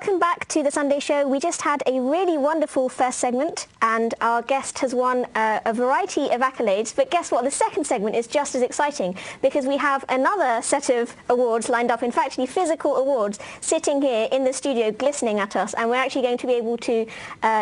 welcome back to the Sunday Show. We just had a really wonderful first segment and our guest has won a variety of accolades. But guess what? The second segment is just as exciting because we have another set of awards lined up. In fact, the physical awards sitting here in the studio glistening at us. And we're actually going to be able to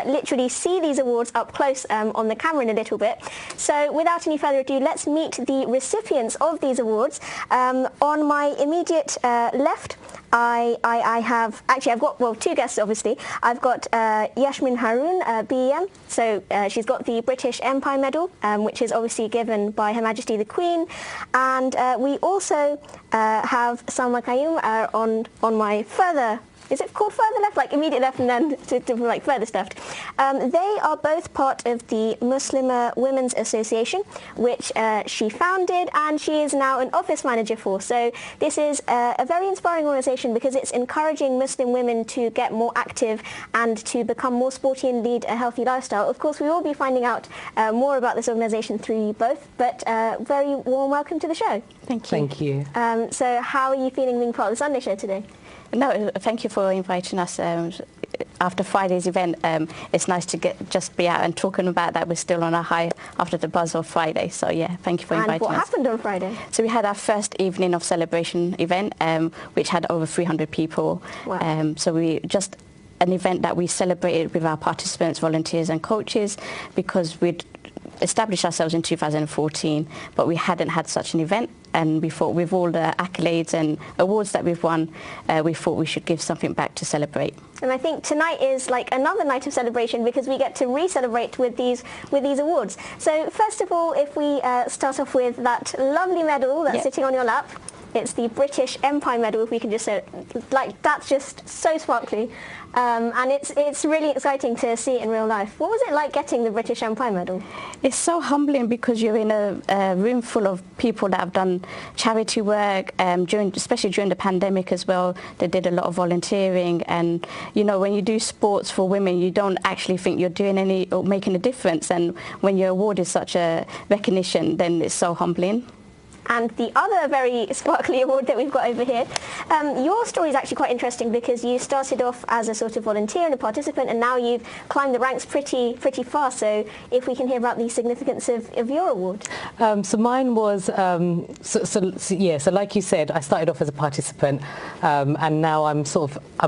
literally see these awards up close on the camera in a little bit. So without any further ado, let's meet the recipients of these awards. On my immediate left, I've got, well, two guests obviously. I've got Yashmin Harun, BEM. So she's got the British Empire Medal, which is obviously given by Her Majesty the Queen. And we also have Salma Quaium on my further, is it called further left? Like immediate left and then to like furthest left. They are both part of the Muslim Women's Association, which she founded and she is now an office manager for. So this is a very inspiring organisation because it's encouraging Muslim women to get more active and to become more sporty and lead a healthy lifestyle. Of course, we will be finding out more about this organisation through you both, but very warm welcome to the show. Thank you. Thank you. So how are you feeling being part of the Sunday Show today? No, thank you for inviting us. After Friday's event, it's nice to just be out and talking about that. We're still on a high after the buzz of Friday. So yeah, thank you for inviting us. And what happened on Friday? So we had our first evening of celebration event, which had over 300 people. Wow. So we just an event that we celebrated with our participants, volunteers and coaches because we'd established ourselves in 2014, but we hadn't had such an event. And we thought with all the accolades and awards that we've won, we thought we should give something back to celebrate. And I think tonight is like another night of celebration because we get to re-celebrate with these awards. So first of all, if we start off with that lovely medal that's sitting on your lap, it's the British Empire Medal, if we can just say it. Like, that's just so sparkly. And it's really exciting to see it in real life. What was it like getting the British Empire Medal? It's so humbling because you're in a room full of people that have done charity work, especially during the pandemic as well. They did a lot of volunteering, and you know, when you do sports for women, you don't actually think you're doing any or making a difference. And when you're awarded such a recognition, then it's so humbling. And the other very sparkly award that we've got over here, your story is actually quite interesting because you started off as a sort of volunteer and a participant, and now you've climbed the ranks pretty fast. So if we can hear about the significance of your award. So mine was, so like you said, I started off as a participant and now I'm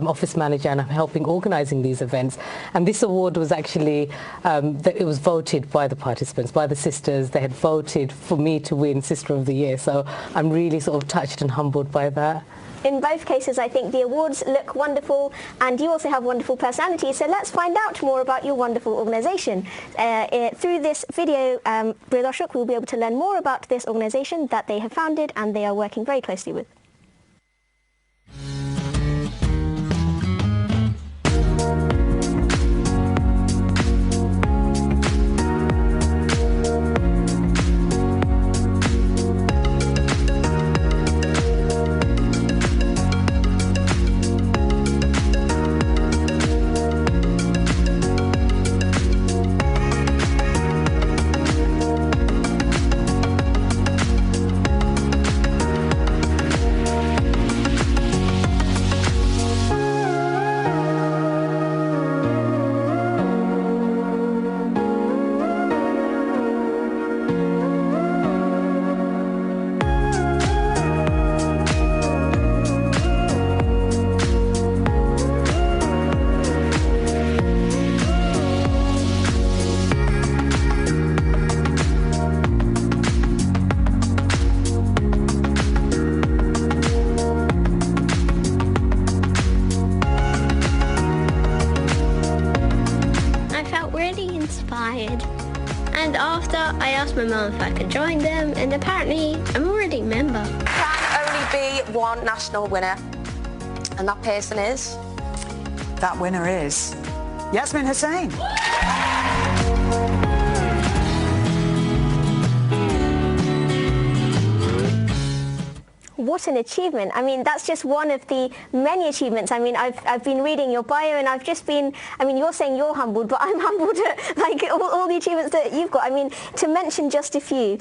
office manager and I'm helping organising these events. And this award was actually, it was voted by the participants, by the sisters. They had voted for me to win Sister of the Year. So I'm really sort of touched and humbled by that. In both cases, I think the awards look wonderful and you also have wonderful personalities. So let's find out more about your wonderful organisation. Through this video, Bridashuk, we'll be able to learn more about this organisation that they have founded and they are working very closely with. And after, I asked my mum if I could join them, and apparently I'm already a member. Can only be one national winner, and that person is? That winner is Yashmin Hussain. What what an achievement. I mean, that's just one of the many achievements. I mean, I've been reading your bio, and I've just been, I mean, you're saying you're humbled, but I'm humbled at like all the achievements that you've got. I mean, to mention just a few,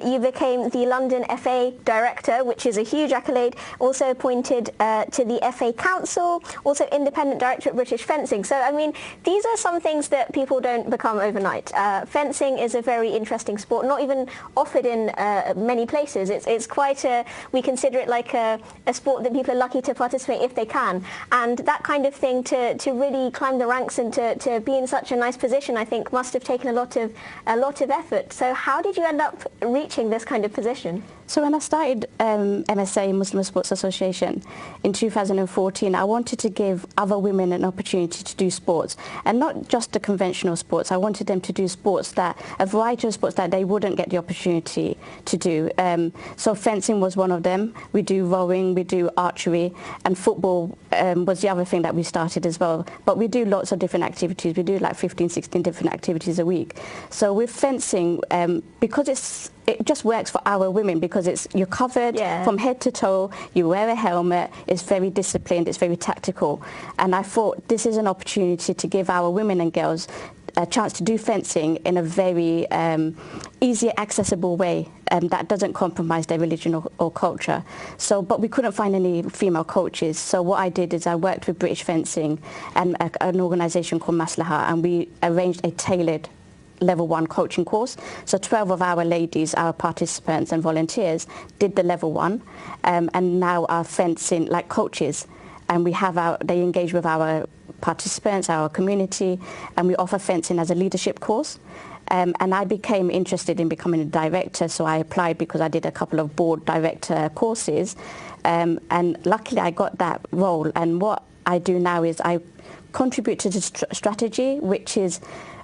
you became the London FA Director, which is a huge accolade, also appointed to the FA Council, also Independent Director at British Fencing. So, I mean, these are some things that people don't become overnight. Fencing is a very interesting sport, not even offered in many places. It's quite a, we consider it like a sport that people are lucky to participate if they can. And that kind of thing, to really climb the ranks and to be in such a nice position, I think must have taken a lot of effort. So how did you end up reaching this kind of position? So when I started MSA, Muslim Sports Association, in 2014, I wanted to give other women an opportunity to do sports, and not just the conventional sports. I wanted them to do sports a variety of sports that they wouldn't get the opportunity to do. So fencing was one of them. We do rowing, we do archery, and football was the other thing that we started as well. But we do lots of different activities. We do like 15, 16 different activities a week. So with fencing, because it just works for our women, because you're covered from head to toe, you wear a helmet, it's very disciplined, it's very tactical. And I thought this is an opportunity to give our women and girls a chance to do fencing in a very easy, accessible way that doesn't compromise their religion or culture. So, but we couldn't find any female coaches. So what I did is I worked with British Fencing and an organisation called Maslaha, and we arranged a tailored level 1 coaching course. So 12 of our ladies, our participants and volunteers, did the level 1 and now are fencing like coaches, and they engage with our participants, our community, and we offer fencing as a leadership course. And I became interested in becoming a director, so I applied because I did a couple of board director courses, and luckily I got that role. And what I do now is I contribute to the strategy, which is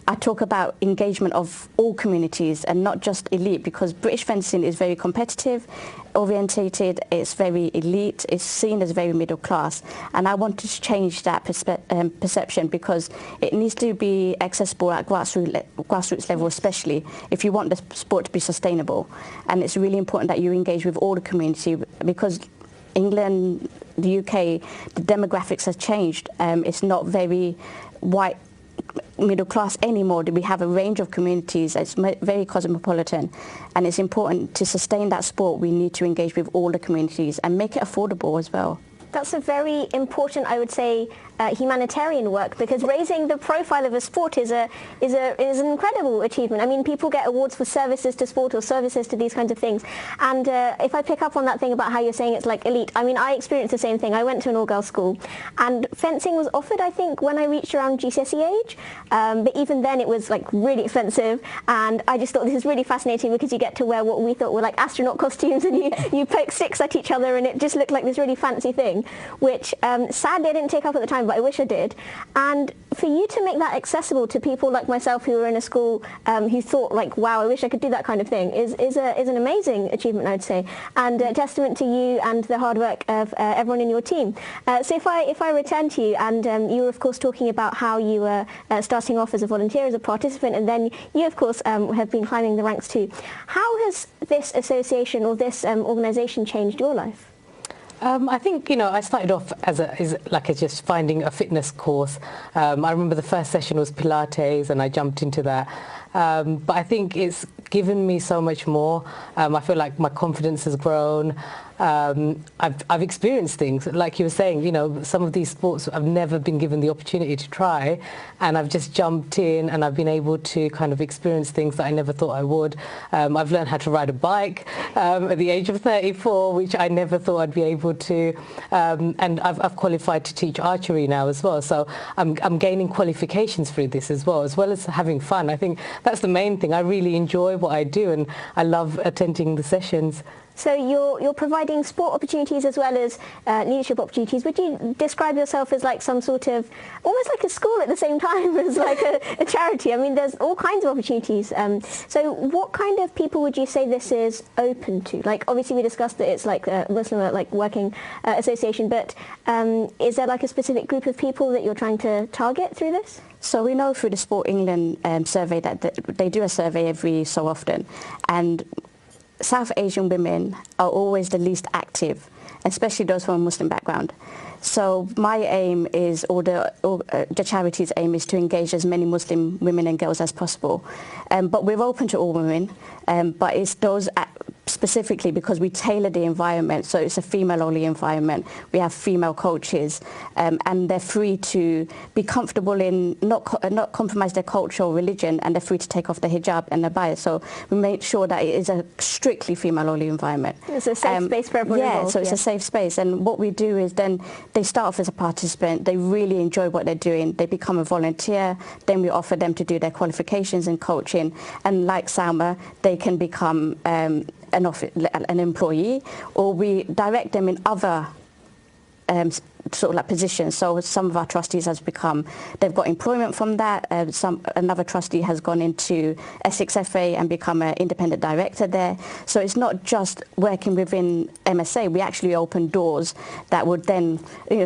I talk about engagement of all communities and not just elite, because British fencing is very competitive orientated, it's very elite, it's seen as very middle class, and I want to change that perception, because it needs to be accessible at grassroots level, especially if you want the sport to be sustainable. And it's really important that you engage with all the community, because England, the UK, the demographics have changed. It's not very white middle class anymore. We have a range of communities. It's very cosmopolitan, and it's important to sustain that sport. We need to engage with all the communities and make it affordable as well. That's a very important, I would say, humanitarian work, because raising the profile of a sport is an incredible achievement. I mean, people get awards for services to sport or services to these kinds of things. And if I pick up on that thing about how you're saying it's like elite, I mean, I experienced the same thing. I went to an all-girls school, and fencing was offered, I think, when I reached around GCSE age. But even then, it was like really expensive. And I just thought this is really fascinating, because you get to wear what we thought were like astronaut costumes, and you poke sticks at each other, and it just looked like this really fancy thing, which sadly I didn't take up at the time, but I wish I did. And for you to make that accessible to people like myself who were in a school who thought like, wow, I wish I could do that kind of thing, is an amazing achievement, I'd say, and a testament to you and the hard work of everyone in your team. So if I return to you, and you were of course talking about how you were starting off as a volunteer, as a participant, and then you of course have been climbing the ranks too. How has this association or this organisation changed your life? I think, I started off as just finding a fitness course. I remember the first session was Pilates, and I jumped into that. But I think it's given me so much more. I feel like my confidence has grown. I've experienced things, like you were saying, some of these sports I've never been given the opportunity to try, and I've just jumped in, and I've been able to kind of experience things that I never thought I would. I've learned how to ride a bike at the age of 34, which I never thought I'd be able to, and I've qualified to teach archery now as well, so I'm gaining qualifications through this as well as having fun. I think that's the main thing. I really enjoy what I do, and I love attending the sessions. So you're providing sport opportunities as well as leadership opportunities. Would you describe yourself as like some sort of, almost like a school at the same time as like a charity? I mean, there's all kinds of opportunities. So what kind of people would you say this is open to? Like, obviously we discussed that it's like a Muslim like working association, but is there like a specific group of people that you're trying to target through this? So we know through the Sport England survey that they do a survey every so often, and South Asian women are always the least active especially those from a Muslim background. So my aim is, or the charity's aim is to engage as many Muslim women and girls as possible. But we're open to all women, but it's those specifically because we tailor the environment, so it's a female-only environment. We have female coaches, and they're free to be comfortable in not compromise their culture or religion, and they're free to take off the hijab and the bias. So we make sure that it is a strictly female-only environment. It's a safe space for everyone involved. So it's a safe space. And what we do is then they start off as a participant, they really enjoy what they're doing, they become a volunteer, then we offer them to do their qualifications in coaching, and like Salma, they can become an employee, or we direct them in other sort of like positions. So some of our trustees they've got employment from that. Another trustee has gone into Essex FA and become an independent director there. So it's not just working within MSA. We actually open doors that would then,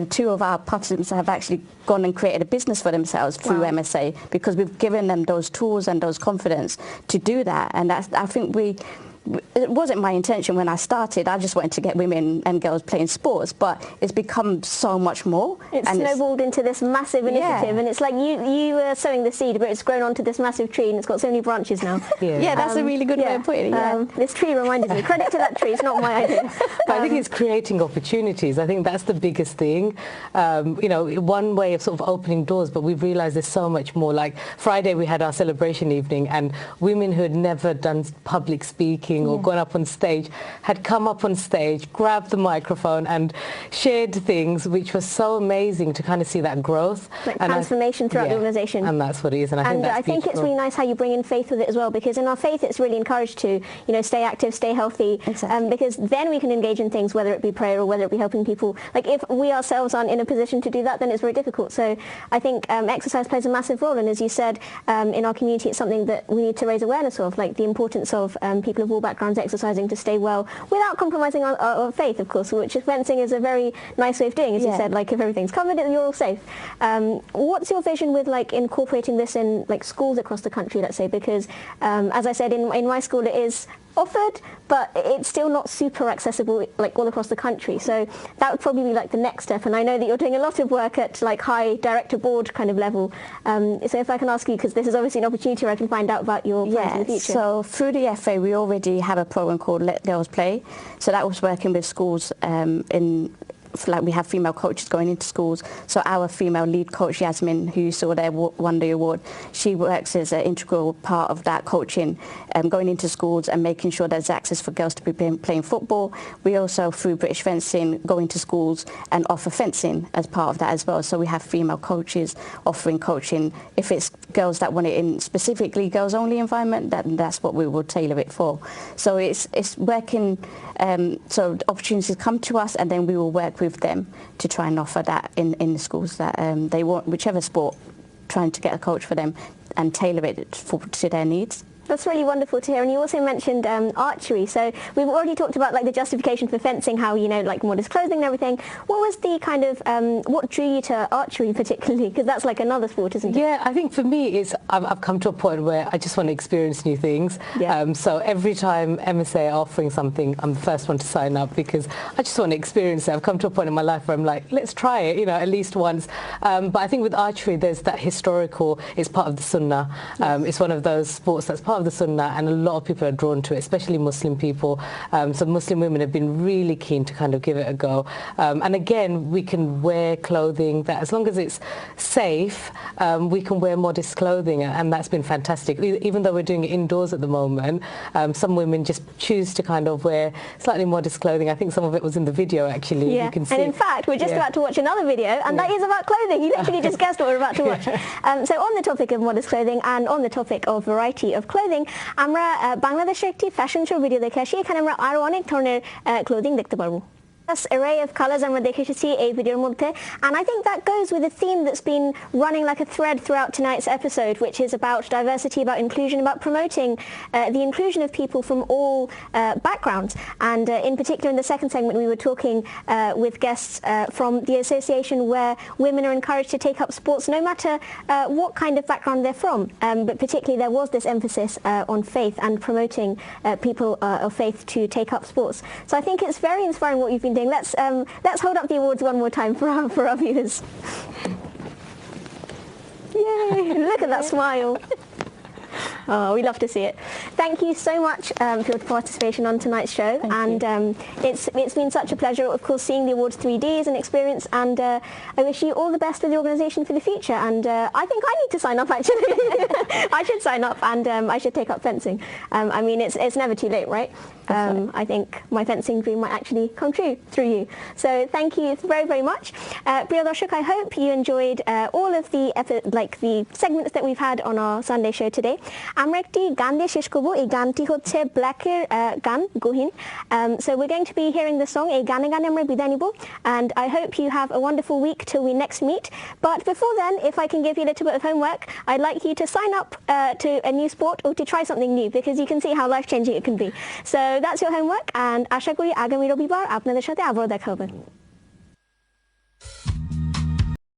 two of our participants have actually gone and created a business for themselves through MSA, because we've given them those tools and those confidence to do that. And I think it wasn't my intention when I started. I just wanted to get women and girls playing sports, but it's become so much more. It's snowballed into this massive initiative, and it's like you were sowing the seed, but it's grown onto this massive tree, and it's got so many branches now. Yeah, that's a really good way of putting it. This tree reminded me. Credit to that tree. It's not my idea. But I think it's creating opportunities. I think that's the biggest thing. One way of sort of opening doors, but we've realised there's so much more. Like Friday, we had our celebration evening, and women who had never done public speaking or gone up on stage had come up on stage, grabbed the microphone and shared things, which was so amazing to kind of see that growth. Like transformation throughout the organisation. And that's what it is. And I think it's really nice how you bring in faith with it as well, because in our faith it's really encouraged to, stay active, stay healthy, because then we can engage in things, whether it be prayer or whether it be helping people. Like if we ourselves aren't in a position to do that, then it's very difficult. So I think exercise plays a massive role, and as you said, in our community it's something that we need to raise awareness of, like the importance of people of all backgrounds exercising to stay well without compromising our faith, of course, which fencing is a very nice way of doing. As you said, like if everything's covered, then you're all safe. What's your vision with like incorporating this in like schools across the country, let's say, because as I said, in my school it is offered, but it's still not super accessible like all across the country. So that would probably be like the next step. And I know that you're doing a lot of work at like high director board kind of level. So if I can ask you, because this is obviously an opportunity where I can find out about your plans in the future. So through the FA, we already have a program called Let Girls Play. So that was working with schools we have female coaches going into schools. So our female lead coach, Yashmin, who you saw there, won the award, she works as an integral part of that coaching, going into schools and making sure there's access for girls to be playing football. We also, through British Fencing, go into schools and offer fencing as part of that as well. So we have female coaches offering coaching. If it's girls that want it in specifically girls-only environment, that's what we will tailor it for. So it's working, so opportunities come to us, and then we will work with them to try and offer that in the schools that they want, whichever sport, trying to get a coach for them and tailor it to their needs. That's really wonderful to hear. And you also mentioned archery. So we've already talked about like the justification for fencing, how, like modest clothing and everything. What was the kind of, what drew you to archery particularly? Because that's like another sport, isn't it? Yeah, I think for me, I've come to a point where I just want to experience new things. Yeah. So every time MSA are offering something, I'm the first one to sign up, because I just want to experience it. I've come to a point in my life where I'm like, let's try it, at least once. But I think with archery, there's that historical, it's part of the Sunnah. It's one of those sports that's part of the Sunnah, and a lot of people are drawn to it, especially Muslim people. So Muslim women have been really keen to kind of give it a go. And again, we can wear clothing that, as long as it's safe, we can wear modest clothing, and that's been fantastic. Even though we're doing it indoors at the moment, some women just choose to kind of wear slightly modest clothing. I think some of it was in the video, actually. Yeah. You can see. And in fact, we're just about to watch another video, and that is about clothing. You literally just guessed what we're about to watch. So on the topic of modest clothing and on the topic of variety of clothing, আমরা বাংলাদেশে একটি fashion show video দেখে আসি। এখানে আমরা আরো অনেক ধরনের ক্লোদিং দেখতে পারবো। Array of colours আমরা দেখে এসেছি এই ভিডিওর মধ্যে, and I think that goes with a theme that's been running like a thread throughout tonight's episode, which is about diversity, about inclusion, about promoting the inclusion of people from all backgrounds. And in particular, in the second segment, we were talking with guests from the association where women are encouraged to take up sports no matter what kind of background they're from. But particularly there was this emphasis on faith and promoting people of faith to take up sports. So I think it's very inspiring what you've been amazing. Let's hold up the awards one more time for our viewers. Yay! Look at that smile. Oh, we love to see it. Thank you so much for your participation on tonight's show. It's been such a pleasure, of course, seeing the awards 3D as an experience, and I wish you all the best with the organisation for the future. And I think I need to sign up, actually. I should sign up, and I should take up fencing. I mean, it's never too late, right? I think my fencing dream might actually come true through you. So thank you very, very much. Priya Darshak, I hope you enjoyed all of the segments that we've had on our Sunday show today. আমরা একটি গান দিয়ে শেষ করব এই গানটি হচ্ছে ব্ল্যাকের গান গহীন so we're going to be hearing the song এই গানে গানে আমরা বিদায় নিব and I hope you have a wonderful week till we next meet but before then if I can give you a little bit of homework I'd like you to sign up to a new sport or to try something new because you can see how life changing it can be so that's your homework and আশা করি আগামী রবিবার আপনাদের সাথে আবারো দেখা হবে